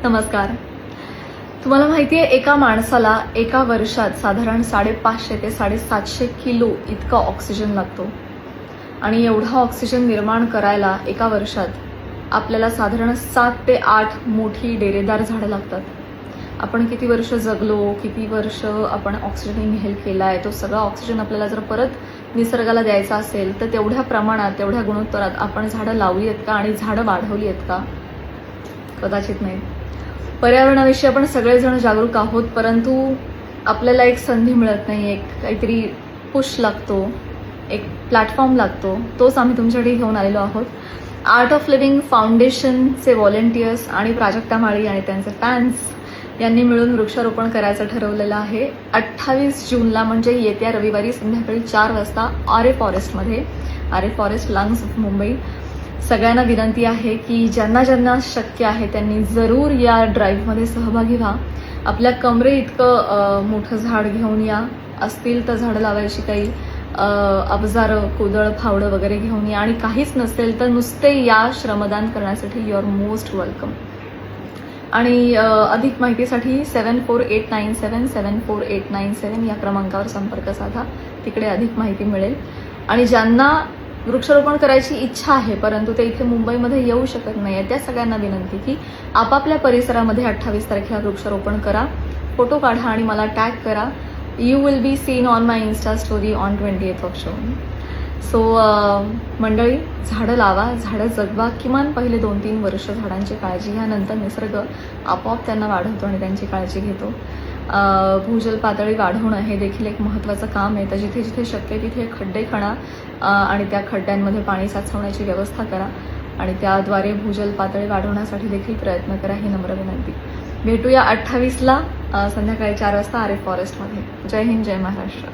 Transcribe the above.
नमस्कार. तुम्हाला माहिती आहे एका माणसाला एका वर्षात साधारण 550 ते 750 किलो इतका ऑक्सिजन लागतो आणि एवढा ऑक्सिजन निर्माण करायला एका वर्षात आपल्याला साधारण 7 ते 8 मोठी डेरेदार झाडं लागतात. आपण किती वर्ष जगलो, किती वर्ष आपण ऑक्सिजन इनहेल केलाय, तो सगळा ऑक्सिजन आपल्याला जर परत निसर्गाला द्यायचा असेल तर तेवढ्या प्रमाणात, तेवढ्या गुणोत्तरात आपण झाडं लावली आहेत का आणि झाडं वाढवली आहेत का? कदाचित नाही. पर्यावरणाविषयी आपण सगळेजण जागरूक आहोत, परंतु आपल्याला एक संधी मिळत नाही, एक काहीतरी पुश लागतो, एक प्लॅटफॉर्म लागतो. तोच आम्ही तुमच्याकडे घेऊन आलेलो आहोत. आर्ट ऑफ लिव्हिंग फाउंडेशनचे व्हॉलेंटियर्स आणि प्राजक्ता माळी आणि त्यांचे फॅन्स यांनी मिळून वृक्षारोपण करायचं ठरवलेलं आहे. 28 जूनला म्हणजे येत्या रविवारी संध्याकाळी 4 वाजता आरे फॉरेस्टमध्ये, आरे फॉरेस्ट लंग्स ऑफ मुंबई. सगळ्यांना विनंती आहे की ज्यांना ज्यांना शक्य आहे त्यांनी जरूर या ड्राईव्हमध्ये सहभागी व्हा. आपल्या कमरे इतकं मोठं झाड घेऊन या. असतील तर झाडं लावायची काही अवजारं, कोदळ, फावडं वगैरे घेऊन या. आणि काहीच नसेल तर नुसते या श्रमदान करण्यासाठी यू आर मोस्ट वेलकम. आणि अधिक माहितीसाठी 7489774897 या क्रमांकावर संपर्क साधा. तिकडे अधिक माहिती मिळेल. आणि ज्यांना वृक्षारोपण करायची इच्छा आहे परंतु ते इथे मुंबईमध्ये येऊ शकत नाहीये, त्या सगळ्यांना विनंती की आपापल्या परिसरामध्ये 28 तारखेला वृक्षारोपण करा, फोटो काढा आणि मला टॅग करा. You will be seen on my Insta story on 28th of June. So मंडळी, झाडं लावा, झाडं जगवा. किमान पहिले 2-3 वर्ष झाडांची काळजी घ्या, नंतर निसर्ग आपोआप त्यांना वाढवतो आणि त्यांची काळजी घेतो. भूजल पातळी वाढवणं हे देखील एक महत्त्वाचं काम आहे. तर जिथे जिथे शक्य तिथे खड्डे खणा आणि त्या खड्ड्यांमध्ये पाणी साचवण्याची व्यवस्था करा आणि त्याद्वारे भूजल पातळी वाढवण्यासाठी देखील प्रयत्न करा, ही नम्र विनंती. भेटूया 28ला संध्याकाळी 4 वाजता आरे फॉरेस्टमध्ये. जय हिंद, जय महाराष्ट्र.